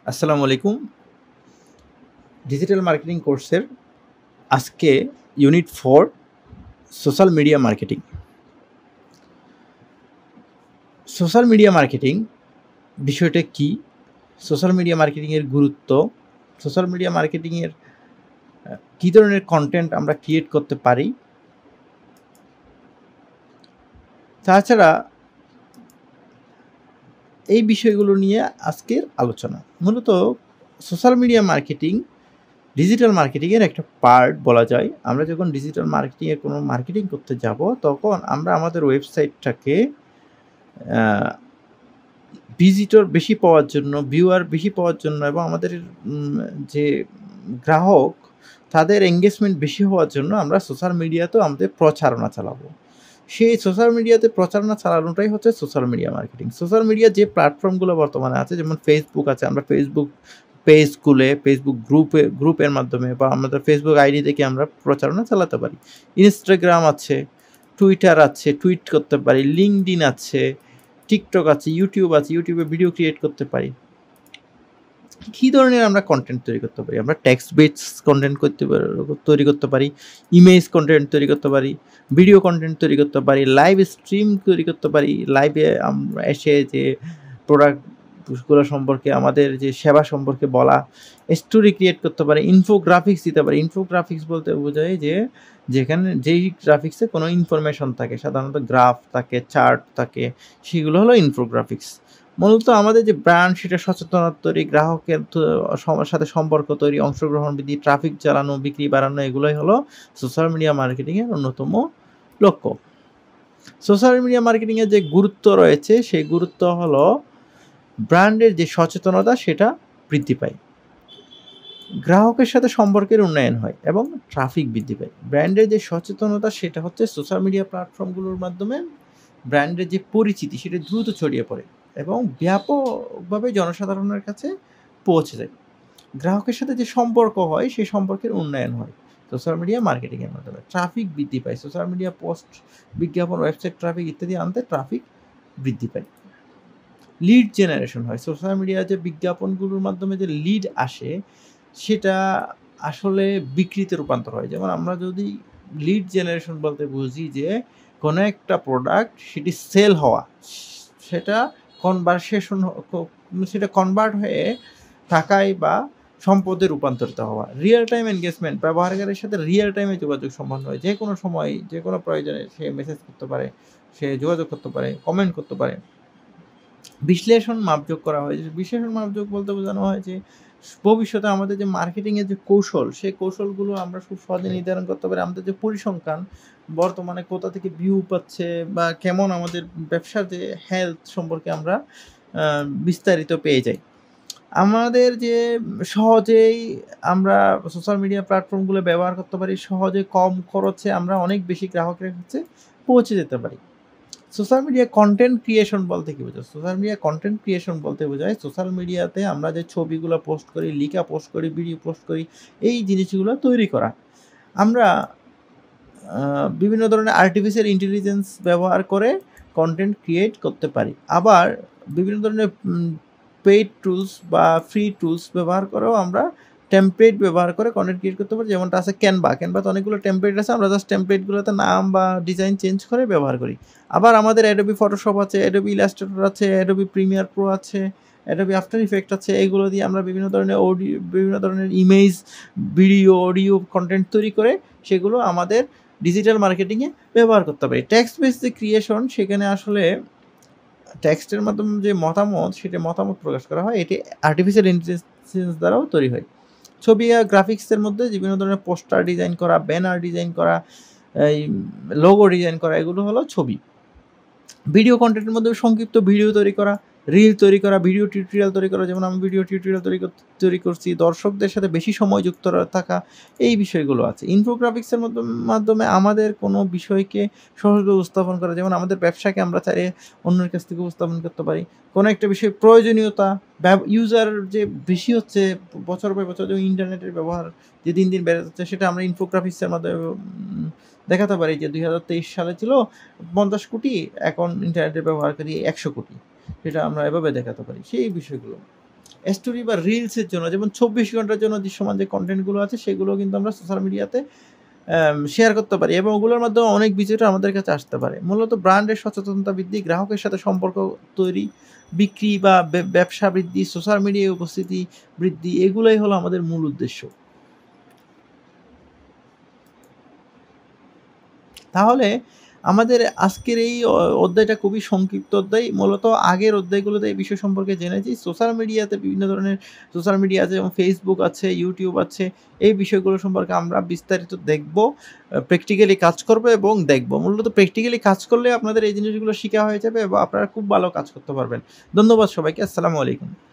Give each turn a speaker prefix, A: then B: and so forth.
A: আসসালামু আলাইকুম। Digital marketing কোর্সের আজকে unit 4 social media marketing. Social media marketing বিষয়টা কি? সোশ্যাল মিডিয়া মার্কেটিং এর গুরুত্ব, সোশ্যাল মিডিয়া মার্কেটিং এর কি ধরনের কনটেন্ট আমরা ক্রিয়েট করতে পারি? তাছাড়া এই বিষয়গুলো নিয়ে আজকের আলোচনা। মূলত social media marketing digital marketing এর একটা পার্ট বলা যায়। আমরা যখন ডিজিটাল মার্কেটিং এর কোনো মার্কেটিং করতে যাব, তখন আমরা আমাদের ওয়েবসাইটটাকে ভিজিটর বেশি পাওয়ার জন্য, ভিউয়ার বেশি পাওয়ার জন্য এবং আমাদের যে গ্রাহক তাদের এঙ্গেজমেন্ট বেশি হওয়ার জন্য আমরা সোশ্যাল মিডিয়াতেও আমাদের প্রচারণা চালাবো। সেই সোশ্যাল মিডিয়াতে প্রচারণা চালানোটাই হচ্ছে social media marketing. Social media যে প্ল্যাটফর্মগুলো বর্তমানে আছে, যেমন ফেসবুক আছে, আমরা ফেসবুক পেজ খুলে ফেসবুক গ্রুপের মাধ্যমে বা আমাদের ফেসবুক আইডি থেকে আমরা প্রচারণা চালাতে পারি। ইনস্টাগ্রাম আছে, টুইটার আছে, টুইট করতে পারি, লিঙ্কডইন আছে, টিকটক আছে, ইউটিউব আছে, ইউটিউবে ভিডিও ক্রিয়েট করতে পারি। কী ধরনের আমরা কন্টেন্ট তৈরি করতে পারি? আমরা টেক্সট বেস কন্টেন্ট তৈরি করতে পারি, ইমেজ কন্টেন্ট তৈরি করতে পারি, ভিডিও কন্টেন্ট তৈরি করতে পারি, লাইভ স্ট্রিম তৈরি করতে পারি, লাইভে আমরা এসে যে প্রোডাক্টগুলো সম্পর্কে, আমাদের যে সেবা সম্পর্কে বলা, স্টোরি ক্রিয়েট করতে পারি, ইনফোগ্রাফিক্স দিতে পারি। ইনফোগ্রাফিক্স বলতে বোঝায় যে যেখানে যেই গ্রাফিক্সে কোনো ইনফরমেশন থাকে, সাধারণত গ্রাফ থাকে, চার্ট থাকে, সেগুলো হলো ইনফোগ্রাফিক্স। মূলত আমাদের যে ব্র্যান্ড, সেটা সচেতনতা তৈরি, গ্রাহকের সাথে সম্পর্ক তৈরি, অংশগ্রহণ বৃদ্ধি, ট্রাফিক চালানো, বিক্রি বাড়ানো, এগুলোই হলো সোশ্যাল মিডিয়া মার্কেটিংয়ের অন্যতম লক্ষ্য। সোশ্যাল মিডিয়া মার্কেটিংয়ের যে গুরুত্ব রয়েছে, সেই গুরুত্ব হলো ব্র্যান্ডের যে সচেতনতা সেটা বৃদ্ধি পায়, গ্রাহকের সাথে সম্পর্কের উন্নয়ন হয় এবং ট্রাফিক বৃদ্ধি পায়। ব্র্যান্ডের যে সচেতনতা সেটা হচ্ছে সোশ্যাল মিডিয়া প্ল্যাটফর্মগুলোর মাধ্যমে ব্র্যান্ডের যে পরিচিতি সেটা দ্রুত ছড়িয়ে পড়ে এবং ব্যাপকভাবে জনসাধারণের কাছে পৌঁছে যায়। গ্রাহকের সাথে যে সম্পর্ক হয়, সেই সম্পর্কের উন্নয়ন হয় সোশ্যাল মিডিয়া মার্কেটিংয়ের মাধ্যমে। ট্রাফিক বৃদ্ধি পায়, সোশ্যাল মিডিয়া পোস্ট, বিজ্ঞাপন, ওয়েবসাইট ট্রাফিক ইত্যাদি আনতে ট্রাফিক বৃদ্ধি পায়। লিড জেনারেশন হয়, সোশ্যাল মিডিয়ায় যে বিজ্ঞাপনগুলোর মাধ্যমে যে লিড আসে, সেটা আসলে বিক্রিতে রূপান্তর হয়। যেমন আমরা যদি লিড জেনারেশন বলতে বুঝি যে কোনো একটা প্রোডাক্ট সেটি সেল হওয়া, সেটা সেটা কনভার্ট হয়ে টাকায় বা সম্পদে রূপান্তরিত হওয়া। রিয়েল টাইম এনগেজমেন্ট, ব্যবহারকারীর সাথে রিয়েল টাইমে যোগাযোগ সম্পন্ন হয়। যে কোনো সময়, যে কোনো প্রয়োজনে সে মেসেজ করতে পারে, সে যোগাযোগ করতে পারে, কমেন্ট করতে পারে। বিশ্লেষণ মাপযোগ করা হয়। বিশ্লেষণ মাপযোগ বলতে বোঝানো হয় যে ভবিষ্যতে আমাদের যে মার্কেটিংয়ের যে কৌশল, সেই কৌশলগুলো আমরা খুব সহজে নির্ধারণ করতে পারি। আমাদের যে পরিসংখ্যান, বর্তমানে কোথা থেকে ভিউ পাচ্ছে বা কেমন আমাদের ব্যবসার যে হেলথ সম্পর্কে আমরা বিস্তারিত পেয়ে যাই। আমাদের যে সহজেই আমরা সোশ্যাল মিডিয়া প্ল্যাটফর্মগুলো ব্যবহার করতে পারি, সহজে কম খরচে আমরা অনেক বেশি গ্রাহকের কাছে পৌঁছে যেতে পারি। সোশ্যাল মিডিয়া কন্টেন্ট ক্রিয়েশন বলতে কী বোঝায়? সোশ্যাল মিডিয়া কন্টেন্ট ক্রিয়েশন বলতে বোঝায় সোশ্যাল মিডিয়াতে আমরা যে ছবিগুলো পোস্ট করি, লিখা পোস্ট করি, ভিডিও পোস্ট করি, এই জিনিসগুলো তৈরি করা। আমরা বিভিন্ন ধরনের আর্টিফিশিয়াল ইন্টেলিজেন্স ব্যবহার করে কন্টেন্ট ক্রিয়েট করতে পারি। আবার বিভিন্ন ধরনের পেইড টুলস বা ফ্রি টুলস ব্যবহার করেও আমরা টেমপ্লেট ব্যবহার করে কন্টেন্ট ক্রিয়েট করতে পারি। যেমনটা আছে ক্যানভাতে অনেকগুলো টেমপ্লেট আছে, আমরা জাস্ট টেমপ্লেটগুলোতে নাম বা ডিজাইন চেঞ্জ করে ব্যবহার করি। আবার আমাদের অ্যাডোবি ফটোশপ আছে, অ্যাডোবি ইলাস্ট্রেটর আছে, অ্যাডোবি প্রিমিয়ার প্রো আছে, অ্যাডোবি আফটার ইফেক্ট আছে। এগুলো দিয়ে আমরা বিভিন্ন ধরনের ইমেজ, ভিডিও, অডিও কন্টেন্ট তৈরি করে সেগুলো আমাদের ডিজিটাল মার্কেটিংয়ে ব্যবহার করতে পারি। টেক্সট বেস যে ক্রিয়েশন, সেখানে আসলে টেক্সটের মাধ্যমে যে মতামত, সেটা মতামত প্রকাশ করা হয়, এটি আর্টিফিশিয়াল ইন্টেলিজেন্স দ্বারাও তৈরি হয়। ছবি আর গ্রাফিক্সের মধ্যে বিভিন্ন ধরনের পোস্টার ডিজাইন করা, ব্যানার ডিজাইন করা, এই লোগো ডিজাইন করা, এগুলো হলো ছবি। ভিডিও কন্টেন্টের মধ্যে সংক্ষিপ্ত ভিডিও তৈরি করা, রিল তৈরি করা, ভিডিও টিউটোরিয়াল তৈরি করা, যেমন আমি ভিডিও টিউটোরিয়াল তৈরি করছি, দর্শকদের সাথে বেশি সময় যুক্ত থাকা, এই বিষয়গুলো আছে। ইনফোগ্রাফিক্সের মাধ্যমে আমাদের কোনো বিষয়কে সহজভাবে উপস্থাপন করা, যেমন আমাদের ব্যবসাকে আমরা চাইলে অন্যের কাছ থেকে উপস্থাপন করতে পারি। কোনো একটা বিষয়ের প্রয়োজনীয়তা, ইউজার যে বেশি হচ্ছে বছর পর বছর, যে ইন্টারনেটের ব্যবহার যে দিন দিন বেড়ে যাচ্ছে, সেটা আমরা ইনফোগ্রাফিক্সের মাধ্যমে দেখাতে পারি যে 2023 সালে ছিল 50 কোটি, এখন ইন্টারনেটের ব্যবহারকারী 100 কোটি। সেটা আমরা এভাবে দেখাতে পারি সেই বিষয়গুলো। স্টোরি বা রিলসের জন্য, যেমন 24 ঘন্টার জন্য দৃশ্যমান যে কনটেন্টগুলো আছে সেগুলো কিন্তু আমরা সোশ্যাল মিডিয়াতে শেয়ার করতে পারি এবং ওগুলোর মাধ্যমে অনেক ভিজিটর আমাদের কাছে আসতে পারে। মূলত ব্র্যান্ডের সচেতনতা বৃদ্ধি, গ্রাহকের সাথে সম্পর্ক তৈরি, বিক্রি বা ব্যবসা বৃদ্ধি, সোশ্যাল মিডিয়ায় উপস্থিতি বৃদ্ধি, এগুলাই হলো আমাদের মূল উদ্দেশ্য। তাহলে আমাদের আজকের এই অধ্যায়টা খুবই সংক্ষিপ্ত অধ্যায়। মূলত আগের অধ্যায়গুলোতে এই বিষয় সম্পর্কে জেনেছি। সোশ্যাল মিডিয়াতে বিভিন্ন ধরনের সোশ্যাল মিডিয়া আছে, যেমন Facebook আছে, YouTube আছে। এই বিষয়গুলো সম্পর্কে আমরা বিস্তারিত দেখব। প্র্যাকটিক্যালি কাজ করব এবং দেখব। মূলত প্র্যাকটিক্যালি কাজ করলে আপনাদের এই জিনিসগুলো শিখা হয়ে যাবে এবং আপনারা খুব ভালো কাজ করতে পারবেন। ধন্যবাদ সবাইকে। আসসালামু আলাইকুম।